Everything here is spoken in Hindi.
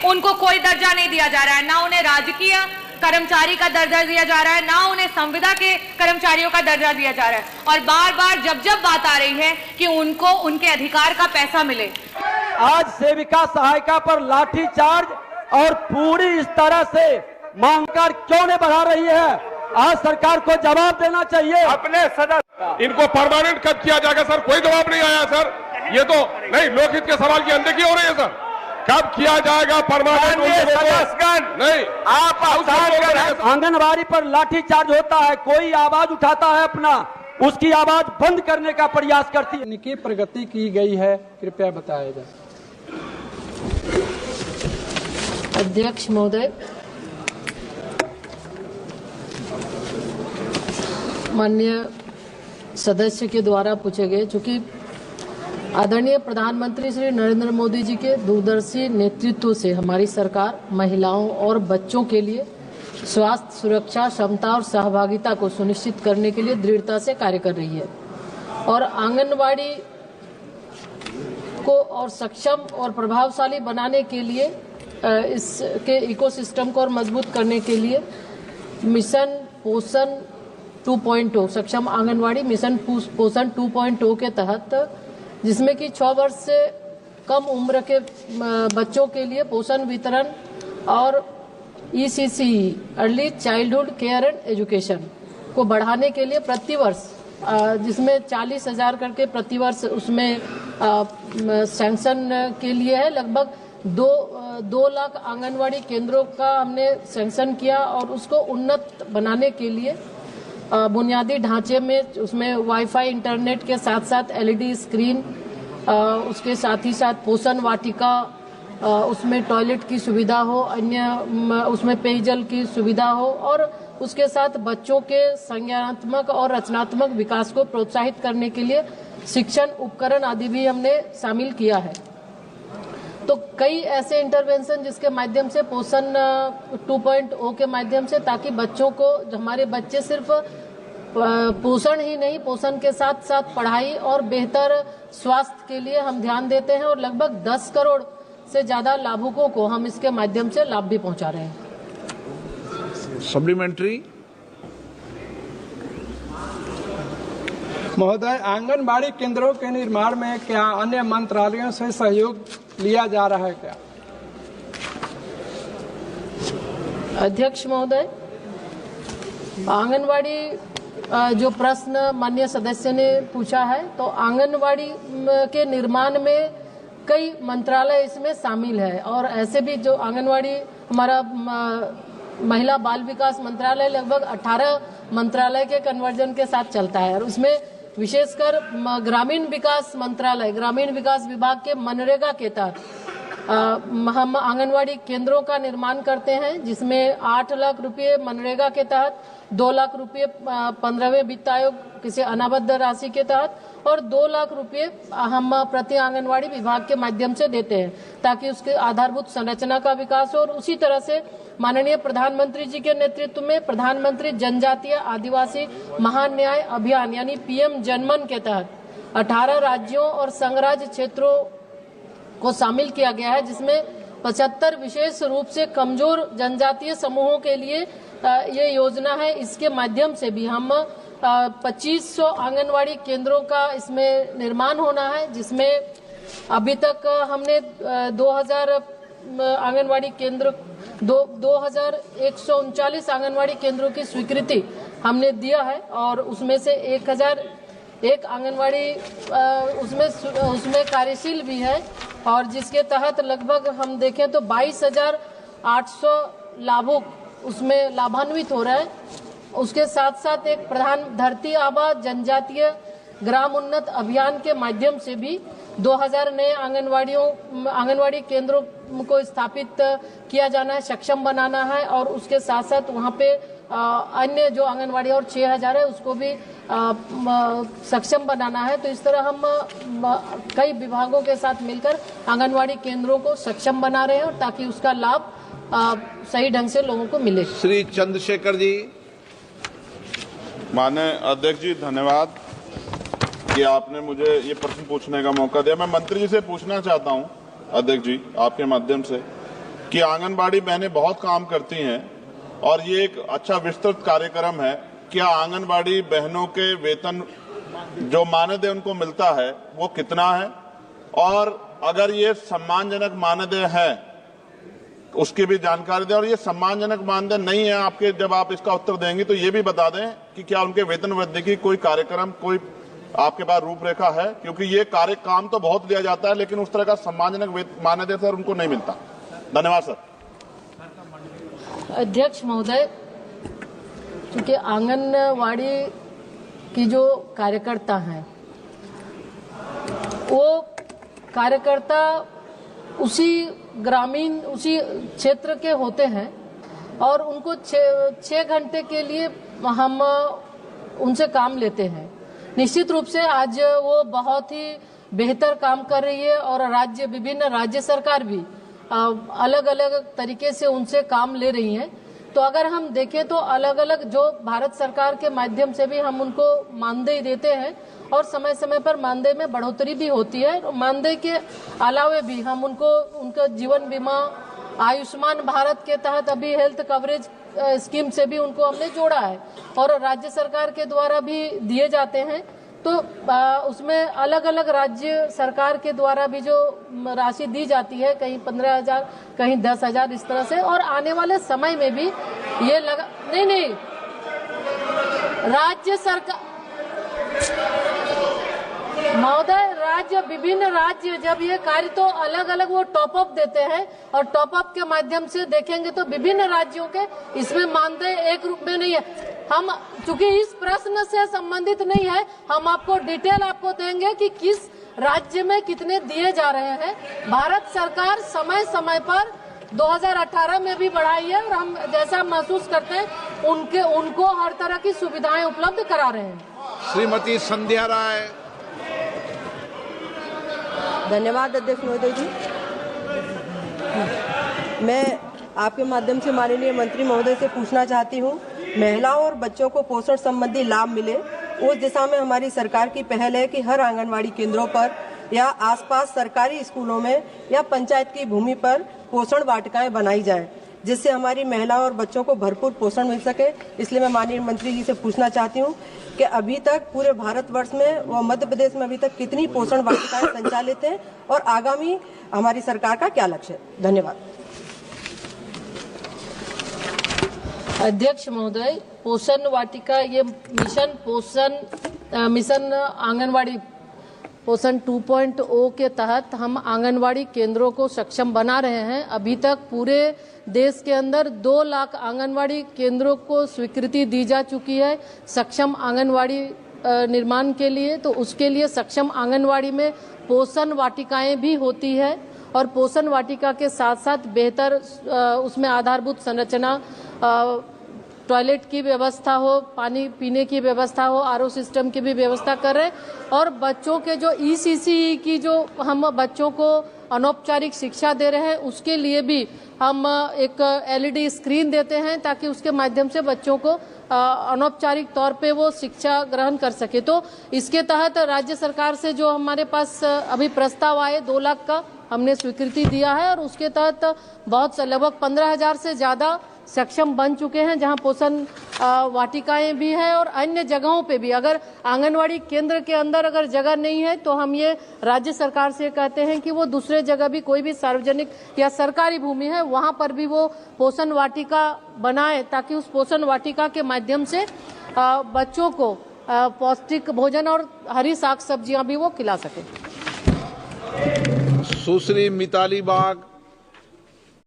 उनको कोई दर्जा नहीं दिया जा रहा है, ना उन्हें राजकीय कर्मचारी का दर्जा दिया जा रहा है, ना उन्हें संविदा के कर्मचारियों का दर्जा दिया जा रहा है। और बार बार जब बात आ रही है कि उनको उनके अधिकार का पैसा मिले। आज सेविका सहायिका पर लाठीचार्ज और पूरी इस तरह से मांग कर क्यों नहीं बढ़ा रही है? आज सरकार को जवाब देना चाहिए। अपने सदस्य इनको परमानेंट कब किया जाएगा सर? कोई जवाब नहीं आया सर। ये तो नहीं, लोकहित के सवाल की अनदेखी हो रही है सर। कब किया जाएगा परमानेंट? नहीं, आप आंगनबाड़ी पर लाठीचार्ज होता है, कोई आवाज उठाता है अपना, उसकी आवाज बंद करने का प्रयास करती है। इनकी प्रगति की गई है, कृपया बताया जाए। अध्यक्ष महोदय, माननीय सदस्य के द्वारा पूछे गए, चूंकि आदरणीय प्रधानमंत्री श्री नरेंद्र मोदी जी के दूरदर्शी नेतृत्व से हमारी सरकार महिलाओं और बच्चों के लिए स्वास्थ्य, सुरक्षा, क्षमता और सहभागिता को सुनिश्चित करने के लिए दृढ़ता से कार्य कर रही है और आंगनबाड़ी को और सक्षम और प्रभावशाली बनाने के लिए इसके इकोसिस्टम को और मजबूत करने के लिए मिशन पोषण 2.0 सक्षम आंगनवाड़ी मिशन पोषण 2.0 के तहत, जिसमें कि 6 वर्ष से कम उम्र के बच्चों के लिए पोषण वितरण और ECC early childhood care and education को बढ़ाने के लिए प्रतिवर्ष, जिसमें 40,000 करके प्रतिवर्ष उसमें सैंक्शन के लिए है, लगभग 2 लाख आंगनवाड़ी केंद्रों का हमने सैंक्शन किया और उसको उन्नत बनाने के लिए बुनियादी ढांचे में उसमें वाईफाई इंटरनेट के साथ साथ LED स्क्रीन, उसके साथ ही साथ पोषण वाटिका, उसमें टॉयलेट की सुविधा हो, अन्य उसमें पेयजल की सुविधा हो और उसके साथ बच्चों के संज्ञानात्मक और रचनात्मक विकास को प्रोत्साहित करने के लिए शिक्षण उपकरण आदि भी हमने शामिल किया है। तो कई ऐसे इंटरवेंशन जिसके माध्यम से पोषण 2.0 के माध्यम से, ताकि बच्चों को, हमारे बच्चे सिर्फ पोषण ही नहीं, पोषण के साथ साथ पढ़ाई और बेहतर स्वास्थ्य के लिए हम ध्यान देते हैं और लगभग 10 करोड़ से ज्यादा लाभुकों को हम इसके माध्यम से लाभ भी पहुंचा रहे हैं। सप्लीमेंट्री महोदय, आंगनबाड़ी केंद्रों के निर्माण में क्या अन्य मंत्रालयों से सहयोग लिया जा रहा है क्या? अध्यक्ष महोदय, आंगनबाड़ी जो प्रश्न माननीय सदस्य ने पूछा है, तो आंगनबाड़ी के निर्माण में कई मंत्रालय इसमें शामिल है और ऐसे भी जो आंगनबाड़ी हमारा महिला बाल विकास मंत्रालय लगभग 18 मंत्रालय के कन्वर्जन के साथ चलता है और उसमें विशेषकर ग्रामीण विकास मंत्रालय, ग्रामीण विकास विभाग के मनरेगा के तहत हम आंगनवाड़ी केंद्रों का निर्माण करते हैं, जिसमें 8 लाख रुपए मनरेगा के तहत, 2 लाख रुपए 15वें वित्त आयोग किसी अनाबद्ध राशि के तहत और 2 लाख रुपए हम प्रति आंगनवाड़ी विभाग के माध्यम से देते हैं, ताकि उसके आधारभूत संरचना का विकास हो। और उसी तरह से माननीय प्रधानमंत्री जी के नेतृत्व में प्रधानमंत्री जनजातीय आदिवासी महान्याय अभियान यानी PM जनमन के तहत 18 राज्यों और संघराज्य क्षेत्रों को शामिल किया गया है, जिसमें 75 विशेष रूप से कमजोर जनजातीय समूहों के लिए ये योजना है। इसके माध्यम से भी हम 2500 आंगनवाड़ी केंद्रों का इसमें निर्माण होना है, जिसमें अभी तक हमने 2000 आंगनवाड़ी केंद्र 2139 आंगनवाड़ी केंद्रों की स्वीकृति हमने दिया है और उसमें से 1001 आंगनवाड़ी उसमें कार्यशील भी है और जिसके तहत लगभग हम देखें तो 22,800 लाभुक उसमें लाभान्वित हो रहे हैं। उसके साथ साथ एक प्रधान धरती आबा जनजातीय ग्राम उन्नत अभियान के माध्यम से भी 2000 नए आंगनवाड़ी केंद्रों को स्थापित किया जाना है, सक्षम बनाना है और उसके साथ साथ वहाँ पे अन्य जो आंगनवाड़ी और 6000 है उसको भी सक्षम बनाना है। तो इस तरह हम कई विभागों के साथ मिलकर आंगनवाड़ी केंद्रों को सक्षम बना रहे हैं और ताकि उसका लाभ सही ढंग से लोगों को मिले। श्री चंद्रशेखर जी। माननीय अध्यक्ष जी, धन्यवाद कि आपने मुझे ये प्रश्न पूछने का मौका दिया। मैं मंत्री जी से पूछना चाहता हूं, अध्यक्ष जी आपके माध्यम से, कि आंगनबाड़ी बहनें बहुत काम करती हैं और ये एक अच्छा विस्तृत कार्यक्रम है। क्या आंगनबाड़ी बहनों के वेतन जो मानदेय उनको मिलता है वो कितना है, और अगर ये सम्मानजनक मानदेय है उसकी भी जानकारी दें, और ये सम्मानजनक मानदेय नहीं है आपके, जब आप इसका उत्तर देंगे तो ये भी बता दें कि क्या उनके वेतन वृद्धि की कोई कार्यक्रम, कोई आपके पास रूपरेखा है, क्योंकि ये काम तो बहुत दिया जाता है लेकिन उस तरह का सम्मानजनक मानदेय सर उनको नहीं मिलता। धन्यवाद सर। अध्यक्ष महोदय, क्योंकि आंगनवाड़ी की जो कार्यकर्ता हैं वो कार्यकर्ता उसी ग्रामीण उसी क्षेत्र के होते हैं और उनको 6 घंटे के लिए हम उनसे काम लेते हैं। निश्चित रूप से आज वो बहुत ही बेहतर काम कर रही है और विभिन्न राज्य सरकार भी अलग अलग तरीके से उनसे काम ले रही हैं। तो अगर हम देखें तो अलग अलग जो भारत सरकार के माध्यम से भी हम उनको मानदेय देते हैं और समय समय पर मानदेय में बढ़ोतरी भी होती है। मानदेय के अलावे भी हम उनको उनका जीवन बीमा, आयुष्मान भारत के तहत अभी हेल्थ कवरेज स्कीम से भी उनको हमने जोड़ा है और राज्य सरकार के द्वारा भी दिए जाते हैं। तो उसमें अलग अलग राज्य सरकार के द्वारा भी जो राशि दी जाती है, कहीं 15,000 कहीं 10,000 इस तरह से, और आने वाले समय में भी ये लगा नहीं राज्य सरकार महोदय, विभिन्न राज्य जब ये कार्य तो अलग अलग वो टॉप अप देते हैं और टॉप अप के माध्यम से देखेंगे तो विभिन्न राज्यों के इसमें मानदेय एक रूप में नहीं है। हम चूंकि इस प्रश्न से संबंधित नहीं है, हम आपको डिटेल आपको देंगे कि किस राज्य में कितने दिए जा रहे हैं। भारत सरकार समय समय पर 2018 में भी बढ़ाई है और हम जैसा महसूस करते हैं उनको हर तरह की सुविधाएं उपलब्ध करा रहे हैं। श्रीमती संध्या राय। धन्यवाद अध्यक्ष महोदय जी। मैं आपके माध्यम से माननीय मंत्री महोदय से पूछना चाहती हूँ, महिलाओं और बच्चों को पोषण संबंधी लाभ मिले उस दिशा में हमारी सरकार की पहल है कि हर आंगनवाड़ी केंद्रों पर या आसपास सरकारी स्कूलों में या पंचायत की भूमि पर पोषण वाटिकाएं बनाई जाएं, जिससे हमारी महिलाओं और बच्चों को भरपूर पोषण मिल सके। इसलिए मैं माननीय मंत्री जी से पूछना चाहती हूँ कि अभी तक पूरे भारतवर्ष में व मध्य प्रदेश में अभी तक कितनी पोषण वाटिकाएं संचालित हैं और आगामी हमारी सरकार का क्या लक्ष्य है। धन्यवाद। अध्यक्ष महोदय, पोषण वाटिका ये मिशन आंगनवाड़ी पोषण 2.0 के तहत हम आंगनवाड़ी केंद्रों को सक्षम बना रहे हैं। अभी तक पूरे देश के अंदर 2 लाख आंगनवाड़ी केंद्रों को स्वीकृति दी जा चुकी है सक्षम आंगनवाड़ी निर्माण के लिए। तो उसके लिए सक्षम आंगनवाड़ी में पोषण वाटिकाएं भी होती है और पोषण वाटिका के साथ साथ बेहतर उसमें आधारभूत संरचना, टॉयलेट की व्यवस्था हो, पानी पीने की व्यवस्था हो, आरओ सिस्टम की भी व्यवस्था कर रहे हैं। और बच्चों के जो ईसीसी की जो हम बच्चों को अनौपचारिक शिक्षा दे रहे हैं उसके लिए भी हम एक एलईडी स्क्रीन देते हैं ताकि उसके माध्यम से बच्चों को अनौपचारिक तौर पे वो शिक्षा ग्रहण कर सके। तो इसके तहत राज्य सरकार से जो हमारे पास अभी प्रस्ताव आए 2 लाख का हमने स्वीकृति दिया है और उसके तहत बहुत लगभग 15,000 से ज्यादा सक्षम बन चुके हैं, जहां पोषण वाटिकाएं भी हैं और अन्य जगहों पे भी। अगर आंगनवाड़ी केंद्र के अंदर अगर जगह नहीं है तो हम ये राज्य सरकार से कहते हैं कि वो दूसरे जगह भी कोई भी सार्वजनिक या सरकारी भूमि है वहां पर भी वो पोषण वाटिका बनाए ताकि उस पोषण वाटिका के माध्यम से बच्चों को पौष्टिक भोजन और हरी साग सब्जियां भी वो खिला सके। सुश्री मिताली बाग।